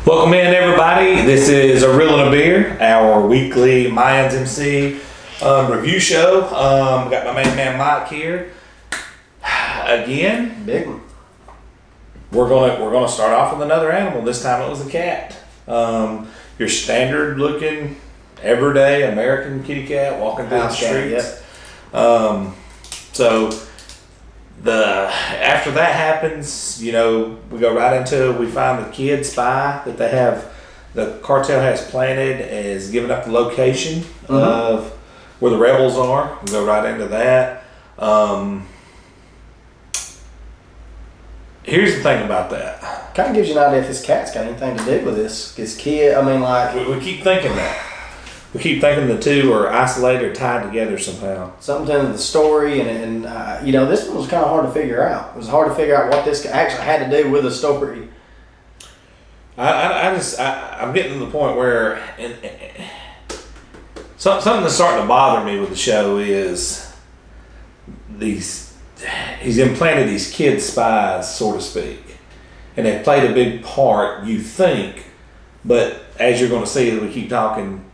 Welcome in, everybody. This is A Reel and a Beer, our weekly Mayans MC review show. Got my main man Mike here again. Big one. We're gonna start off with another animal. This time it was a cat. Your standard looking, everyday American kitty cat walking through the streets. Yep. So after that happens, we go right into, we find the kid spy that the cartel has planted, is giving up the location of where the rebels are. We go right into that. Here's the thing about that. Kind of gives you an idea if this cat's got anything to do with this kid. I mean, like, We keep thinking that. We keep thinking the two are isolated or tied together somehow. something in the story, and this one was kind of hard to figure out. It was hard to figure out what this actually had to do with the story. I'm getting to the point where something that's starting to bother me with the show is he's implanted these kid spies, so to speak, and they've played a big part, you think, but as you're going to see as we keep talking,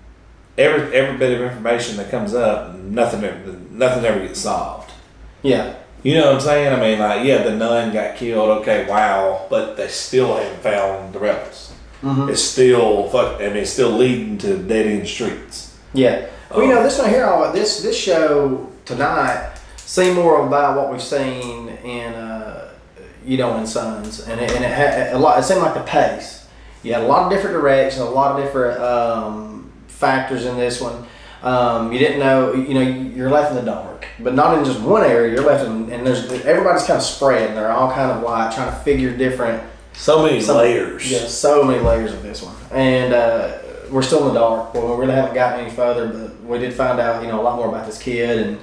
every bit of information that comes up, nothing ever gets solved. Yeah. You know what I'm saying? I mean, like, yeah, the nun got killed. Okay, wow, but they still haven't found the rebels. Mm-hmm. It's still it's still leading to dead end streets. Yeah. Well, this one here, this show tonight seemed more about what we've seen in in Sons, and it had a lot. It seemed like the pace. You had a lot of different directions, a lot of different factors in this one. You didn't know, you're left in the dark, but not in just one area. You're left in, and everybody's kind of spread, and they're all kind of like trying to figure different. So many layers. Yeah, so many layers of this one, and we're still in the dark. Well, we really haven't gotten any further, but we did find out, a lot more about this kid,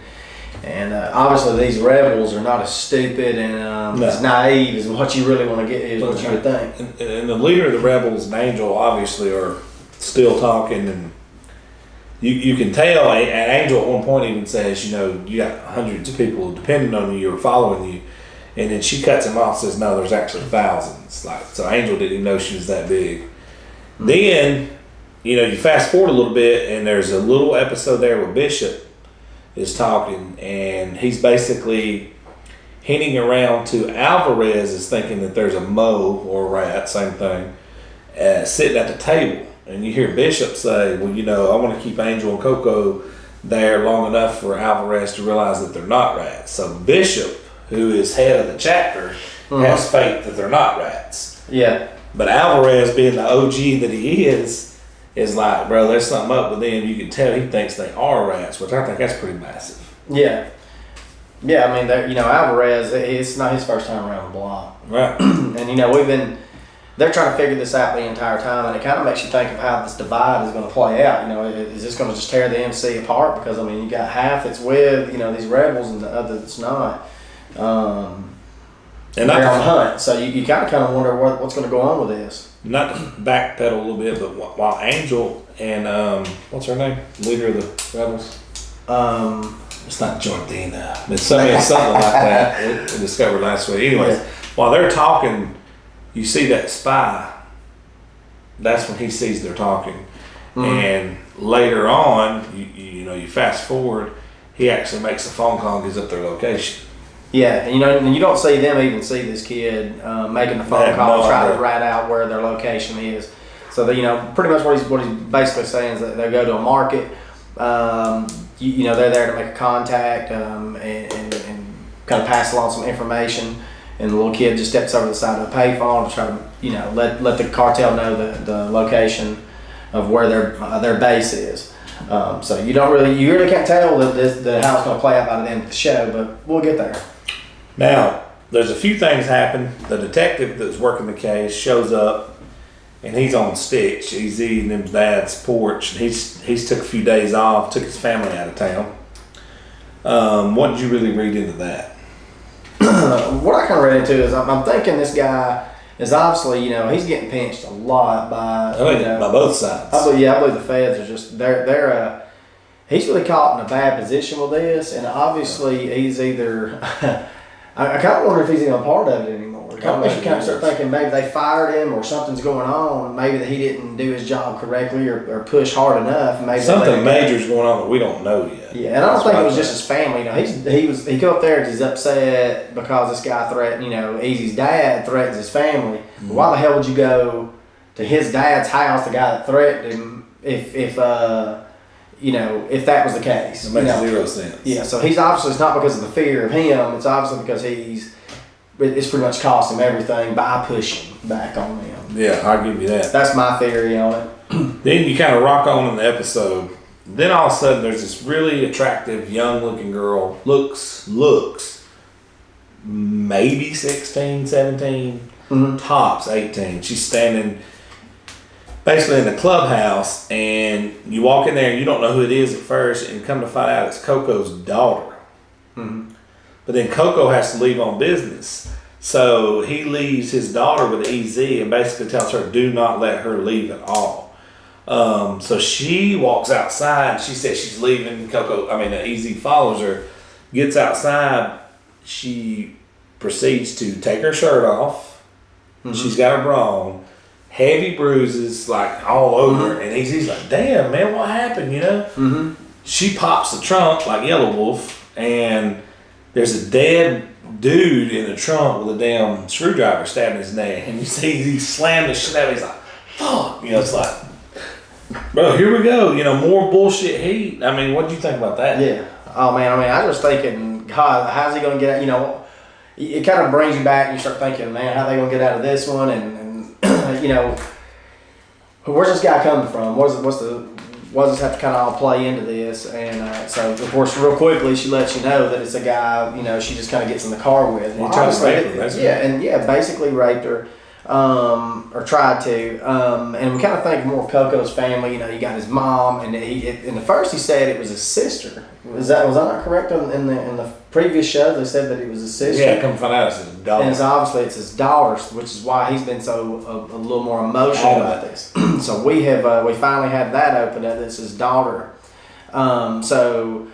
and obviously these rebels are not as stupid and as naive as what you really want to get is what you would think. And the leader of the rebels and Angel obviously are still talking, and you can tell. And Angel at one point even says, you got hundreds of people depending on you or following you, and then she cuts him off and says, no, there's actually thousands. Like, so Angel didn't even know she was that big. Mm-hmm. Then you fast forward a little bit, and there's a little episode there where Bishop is talking, and he's basically hinting around to Alvarez is thinking that there's a Mo or a rat, same thing, sitting at the table. And you hear Bishop say, well, I want to keep Angel and Coco there long enough for Alvarez to realize that they're not rats. So Bishop, who is head of the chapter, has faith that they're not rats. Yeah. But Alvarez, being the OG that he is like, bro, there's something up with them. You can tell he thinks they are rats, which I think that's pretty massive. Yeah. Yeah, I mean, Alvarez, it's not his first time around the block. Right. And, they're trying to figure this out the entire time, and it kind of makes you think of how this divide is going to play out. Is this going to just tear the MC apart? Because, you got half that's with, these rebels and the other that's not. And they're on hunt, so you kind of wonder what's going to go on with this. Not to backpedal a little bit, but while Angel and what's her name, leader of the rebels, it's not Jordina, it's something like that. We discovered last week. Anyways, while they're talking, you see that spy. That's when he sees they're talking, and later on, you fast forward, he actually makes a phone call and gives up their location. Yeah, and you don't see them even see this kid making the phone call to try to rat out where their location is. So pretty much what he's basically saying is that they go to a market. They're there to make a contact and kind of pass along some information. And the little kid just steps over the side of a payphone to try to let the cartel know the location of where their base is. So you really can't tell how it's going to play out by the end of the show, but we'll get there. Now, there's a few things happen. The detective that's working the case shows up, and he's on sticks. He's eating his dad's porch, and he's took a few days off, took his family out of town. What did you really read into that? What I kind of read into is I'm thinking this guy is obviously, he's getting pinched a lot by by both sides. I believe the feds are just they're he's really caught in a bad position with this, and obviously he's either I kind of wonder if he's even a part of it anymore. The company should kind of start thinking maybe they fired him or something's going on. Maybe that he didn't do his job correctly or push hard enough. Maybe something major's going on that we don't know yet. Yeah, and I don't think it was just his family. You know, he come up there because he's upset because this guy threatened. You know, Easy's dad threatens his family. Mm-hmm. Why the hell would you go to his dad's house, the guy that threatened him, if you know, if that was the case? It makes zero sense. Yeah, so he's obviously, it's not because of the fear of him. It's obviously because it's pretty much cost him everything by pushing back on them. Yeah, I'll give you that. That's my theory on it. Then you kind of rock on in the episode. Then all of a sudden there's this really attractive, young-looking girl. Looks maybe 16, 17, tops 18. She's standing basically in the clubhouse, and you walk in there and you don't know who it is at first, and come to find out it's Coco's daughter. Mm-hmm. But then Coco has to leave on business. So he leaves his daughter with EZ and basically tells her, do not let her leave at all. So she walks outside. She says she's leaving. EZ follows her, gets outside. She proceeds to take her shirt off. Mm-hmm. She's got her bra on. Heavy bruises like all over. And EZ's like, damn, man, what happened, you know? Mm-hmm. She pops the trunk like Yellow Wolf, and there's a dead dude in the trunk with a damn screwdriver stabbing his neck. And you see he slammed the shit out of him. He's like, fuck. You know, it's like, bro, here we go. You know, more bullshit heat. I mean, what do you think about that? Yeah. Oh, man, I was thinking, God, how's he going to get out? You know, it kind of brings you back and you start thinking, man, how are they going to get out of this one? And you know, where's this guy coming from? What does this have to kind of all play into this? And so, of course, real quickly, she lets you know that it's a guy, you know, she just kind of gets in the car with. And he tries to rape her, basically raped her, or tried to. And we kind of think more of Coco's family. You know, you got his mom, and in the first he said it was his sister. Was that not correct in the previous show? They said that it was his sister. Yeah, come find out it's his daughter. And it's his daughter, which is why he's been so a little more emotional about this. So we finally had that open up. It's his daughter. So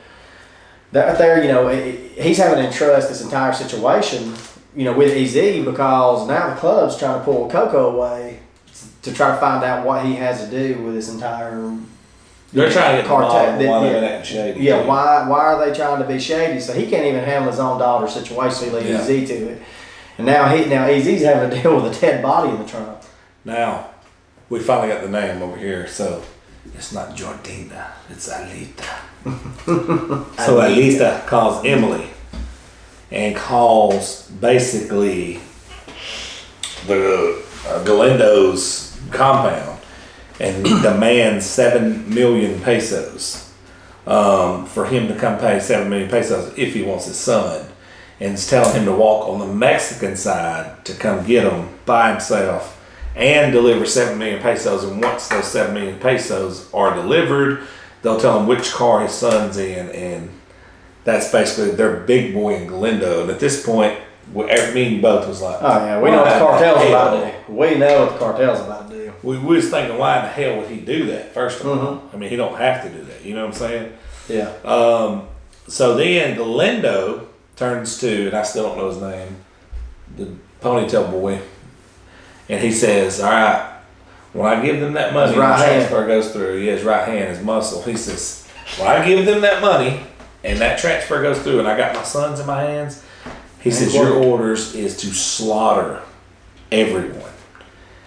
that there, you know, he's having to entrust this entire situation, you know, with EZ, because now the club's trying to pull Coco away to try to find out what he has to do with this entire. They're trying to get cartel. Shady. Yeah, why are they trying to be shady? So he can't even handle his own daughter's situation. So he leaves EZ to it, and now EZ's having to deal with a dead body in the trunk. Now, we finally got the name over here. So it's not Jordina, it's Alita. So Alita calls Emily and calls basically the Galindo's compound and demands 7 million pesos for him to come pay 7 million pesos if he wants his son, and is telling him to walk on the Mexican side to come get him by himself and deliver 7 million pesos. And once those 7 million pesos are delivered, they'll tell him which car his son's in, and that's basically their big boy in Galindo. And at this point, me and you both was like, oh yeah, we know what the cartel's about to do. We know what the cartel's about to do. We was thinking, why in the hell would he do that, first of all? I mean, he don't have to do that. You know what I'm saying? Yeah. So then Galindo turns to, and I still don't know his name, the ponytail boy, and he says, all right, when I give them that money, the transfer goes through. Yeah, his right hand, his muscle. He says, when I give them that money and that transfer goes through and I got my sons in my hands, he says, your orders is to slaughter everyone.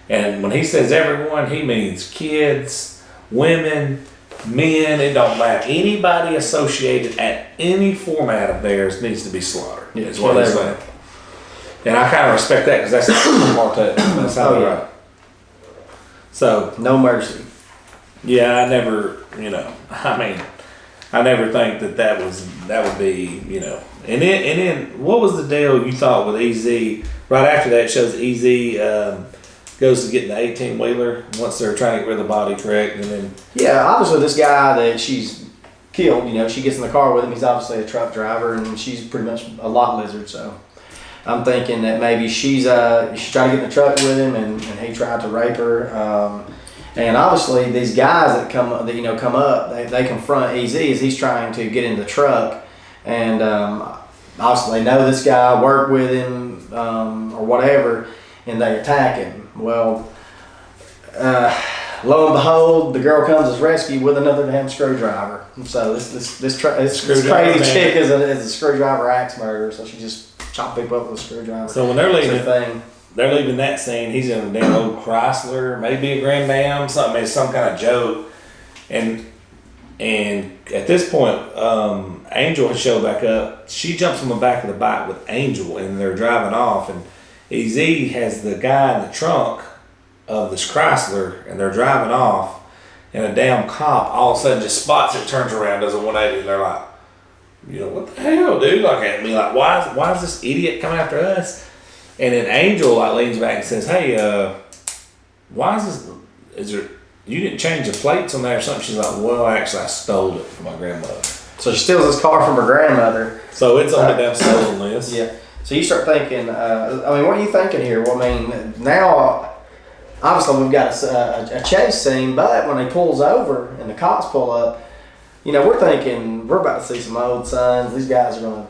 And when he says everyone, he means kids, women, men, it don't matter. Anybody associated at any format of theirs needs to be slaughtered. Yeah, is what he's saying. And I kind of respect that because that's Marta. That's how they're right. So no mercy. Yeah, I never, I never think that would be, And then what was the deal you thought with EZ? Right after that, it shows EZ goes to get in the 18-wheeler once they're trying to get rid of the body, correct? And then obviously this guy that she's killed, she gets in the car with him. He's obviously a truck driver, and she's pretty much a lot lizard. So I'm thinking that maybe she tried to get in the truck with him, and he tried to rape her. And obviously these guys that come up, they confront EZ as he's trying to get in the truck, and obviously they know this guy, work with him, or whatever, and they attack him. Well, lo and behold, the girl comes as rescue with another damn screwdriver. So this crazy chick is a screwdriver axe murderer. So she just chopped people up with a screwdriver. So when they're leaving that scene, he's in a damn old Chrysler, maybe a Grand Am, something. It's some kind of joke, and at this point, Angel has showed back up. She jumps on the back of the bike with Angel, and they're driving off, and EZ has the guy in the trunk of this Chrysler, and they're driving off, and a damn cop all of a sudden just spots it, turns around, does a 180, and they're like, what the hell, dude? Like at me, like why is this idiot coming after us? And then Angel like leans back and says, hey, why is this? Is there? You didn't change the plates on there or something? She's like, well, actually, I stole it from my grandmother. So she steals this car from her grandmother. So it's on the damn stolen list. Yeah. So you start thinking, what are you thinking here? Well, I mean, now, obviously, we've got a chase scene, but when he pulls over and the cops pull up, we're thinking, we're about to see some old sons. These guys are going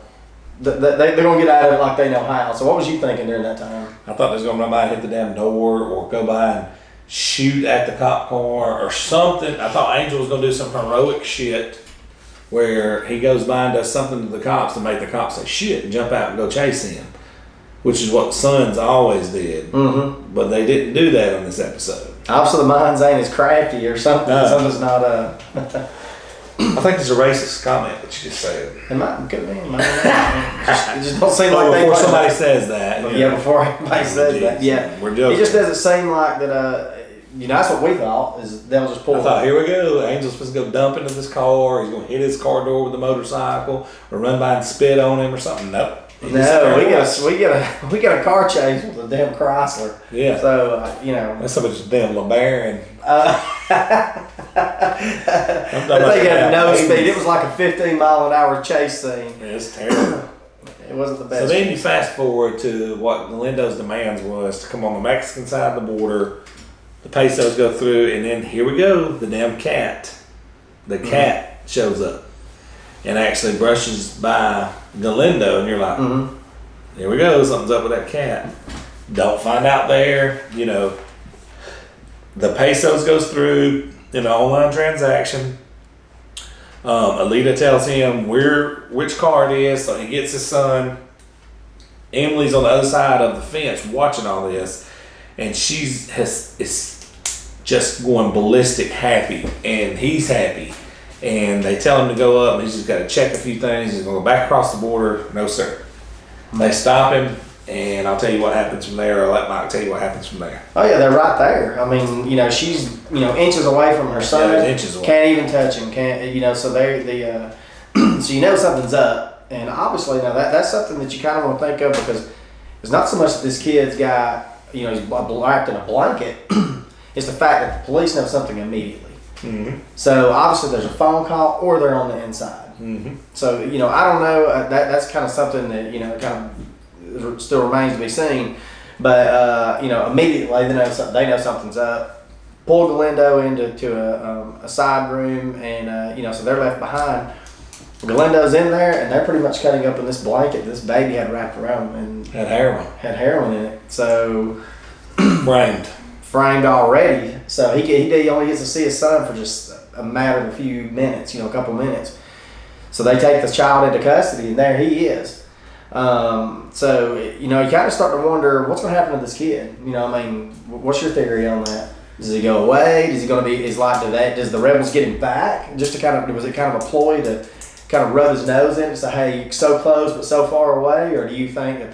to, they're going to get out of it like they know how. So what was you thinking during that time? I thought they was going to run by and hit the damn door or go by and shoot at the cop car or something. I thought Angel was going to do some heroic shit where he goes by and does something to the cops to make the cops say shit and jump out and go chase him, which is what Sons always did. Mm-hmm. But they didn't do that on this episode. Obviously the minds ain't as crafty or something. No. Something's not I think it's a racist comment that you just said. It might could be. It just don't seem like before somebody says that. Before anybody says that. Yeah, we're joking. It just doesn't seem like that. That's what we thought is they'll just pull. I thought, here we go. Angel's supposed to go dump into this car. He's going to hit his car door with the motorcycle, or run by and spit on him, or something. Nope. No, we get a car chase with a damn Chrysler. Yeah. So that's somebody's damn LeBaron. They got no speed. It was like a 15-mile-an-hour chase scene. Yeah, it's terrible. It wasn't the best. So then you fast forward to what Galindo's demands was to come on the Mexican side of the border. The pesos go through, and then here we go. The damn cat. The cat shows up and actually brushes by Galindo, and you're like, here we go. Something's up with that cat. Don't find out there. The pesos goes through in an online transaction. Alita tells him which car it is, so he gets his son. Emily's on the other side of the fence watching all this, and is just going ballistic happy, and he's happy. And they tell him to go up, and he's just got to check a few things. He's going to go back across the border. No, sir. They stop him, and I'll tell you what happens from there. I'll let Mike tell you what happens from there. Oh, yeah, they're right there. I mean, she's, inches away from her son. Yeah, inches away. Can't even touch him. So so something's up. And obviously, now that's something that you kind of want to think of, because it's not so much that this kid's got, he's wrapped in a blanket. It's the fact that the police know something immediately. Mm-hmm. So obviously there's a phone call, or they're on the inside. Mm-hmm. So I don't know. That's kind of something that kind of still remains to be seen. But immediately they know something's up. Pull Galindo into a side room, and so they're left behind. Galindo's in there, and they're pretty much cutting up in this blanket this baby had wrapped around him, and had heroin in it. So framed already, so he only gets to see his son for just a matter of a few minutes, a couple minutes. So they take the child into custody, and there he is. So you kind of start to wonder what's going to happen to this kid. What's your theory on that? Does he go away? Does he going to be his life to that? Does the rebels get him back? Just to was it kind of a ploy to kind of rub his nose in and say, hey, you're so close but so far away? Or do you think that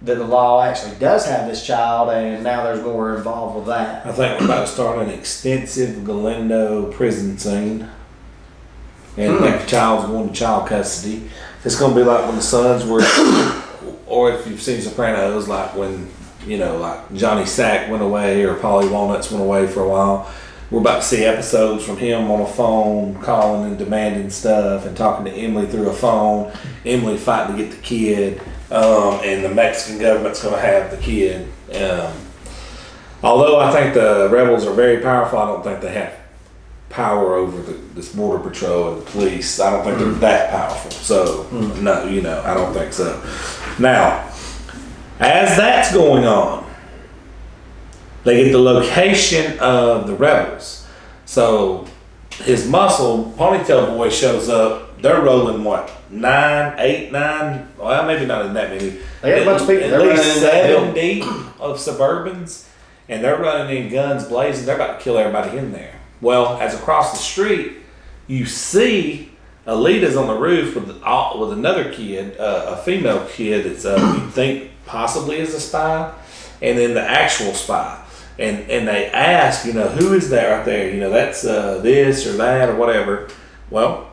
that the law actually does have this child, and now there's more involved with that? I think we're about to start an extensive Galindo prison scene. And the child's going to child custody. It's going to be like when the Sons were, or if you've seen Sopranos, like when, like Johnny Sack went away, or Polly Walnuts went away for a while. We're about to see episodes from him on a phone, calling and demanding stuff, and talking to Emily through a phone. Emily fighting to get the kid. And the Mexican government's going to have the kid. Although I think the rebels are very powerful, I don't think they have power over this border patrol and the police. I don't think they're that powerful. So no, I don't think so. Now, as that's going on, they get the location of the rebels. So his muscle ponytail boy shows up. They're rolling what? 8, 9? Well, maybe not in that many. They got a bunch of people. At least 7 deep of Suburbans, and they're running in guns blazing. They're about to kill everybody in there. Well, as across the street, you see Alita's on the roof with another kid, a female kid that's you think possibly is a spy, and then the actual spy. And they ask, who is that right there? That's this or that or whatever. Well,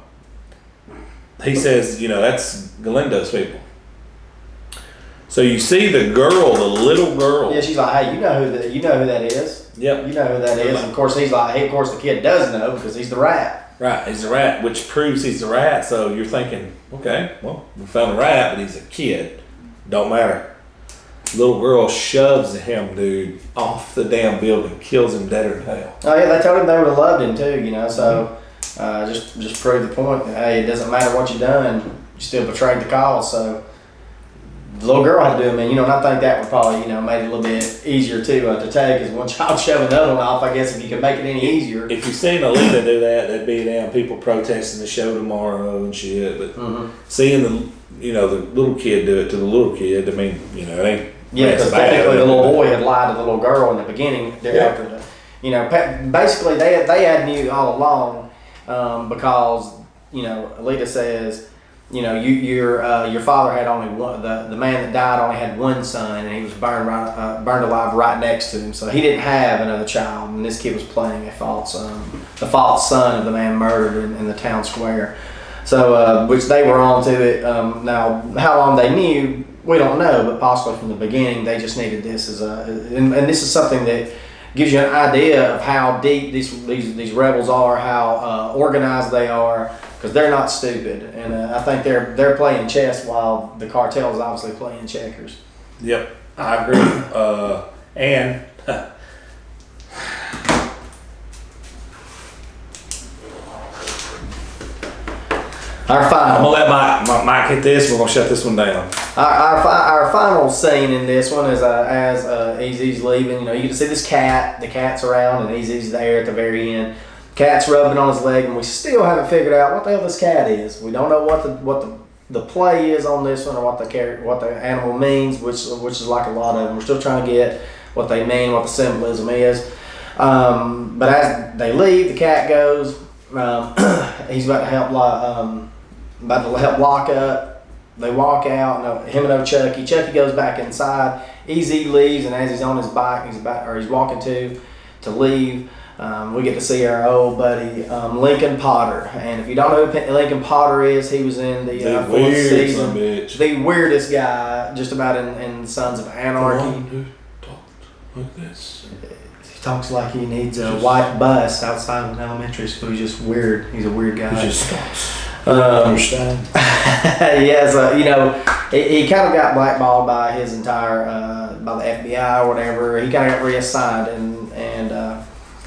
he says, that's Galindo's people. So you see the little girl. Yeah, she's like, hey, you know who that is. Yep. You know who that is. And of course, he's like, hey, of course the kid does know because he's the rat. Right, he's the rat, which proves he's the rat. So you're thinking, okay, well, we found a rat, but he's a kid. Don't matter. Little girl shoves him, dude, off the damn building, kills him deader than hell. Oh yeah, they told him they would have loved him too, so just prove the point that, hey, it doesn't matter what you've done, you still betrayed the cause. So the little girl had to do it, man. And I think that would probably, made it a little bit easier to take, is one child shoving another one off. I guess if you could make it any easier. If you've seen Alita do that, there'd be damn people protesting the show tomorrow and shit. But seeing the little kid do it to the little kid, I mean, it ain't. Yeah, because technically the little boy had lied to the little girl in the beginning. After basically they had knew all along, because Alita says, your father had only one. The man that died only had one son, and he was burned alive right next to him. So he didn't have another child, and this kid was playing the false son of the man murdered in the town square. So which they were on to it. Now how long they knew, we don't know, but possibly from the beginning they just needed this as and this is something that gives you an idea of how deep these rebels are, how organized they are, because they're not stupid, and I think they're playing chess while the cartel is obviously playing checkers. Yep, I agree. And our final. I'm gonna let Mike hit this. We're gonna shut this one down. Our final scene in this one is as Easy's leaving. You can see this cat. The cat's around, and Easy's there at the very end. Cat's rubbing on his leg, and we still haven't figured out what the hell this cat is. We don't know what the play is on this one, or what the animal means, which is like a lot of them. We're still trying to get what they mean, what the symbolism is. But as they leave, the cat goes. He's about to help lock up. They walk out. Him and old Chucky. Chucky goes back inside. Easy leaves, and as he's on his bike, he's walking to leave. We get to see our old buddy Lincoln Potter, and if you don't know who Lincoln Potter is, he was in the fourth season. The weirdest guy, just about in Sons of Anarchy. Dude, talk like this. He talks like he needs a white bus outside of an elementary school. He's just weird. He's a weird guy. He just talks. Understand? Yeah, so he kind of got blackballed by his entire by the FBI or whatever. He kind of got reassigned, and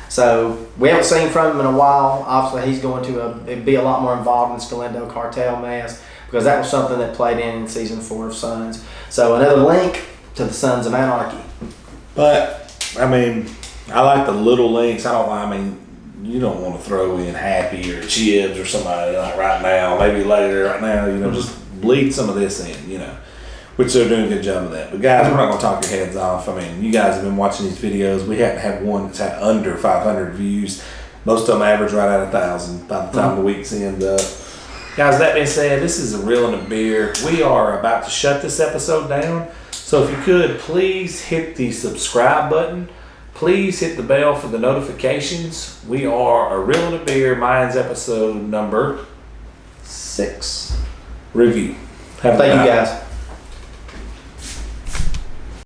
so we haven't seen from him in a while. Obviously, he's going to be a lot more involved in this Galindo cartel mess, because that was something that played in season 4 of Sons. So another link to the Sons of Anarchy. But I mean, I like the little links. You don't want to throw in Happy or Chibs or somebody like right now, maybe later, right now, just bleed some of this in, which they're doing a good job of that. But guys, we're not going to talk your heads off. You guys have been watching these videos. We haven't had one that's had under 500 views. Most of them average right at 1,000 by the time the week's end up. Guys, that being said, this is a Reel and a Beer. We are about to shut this episode down. So if you could, please hit the subscribe button. Please hit the bell for the notifications. We are a Reel and a Beer Mayans episode number 6 review. Thank you guys.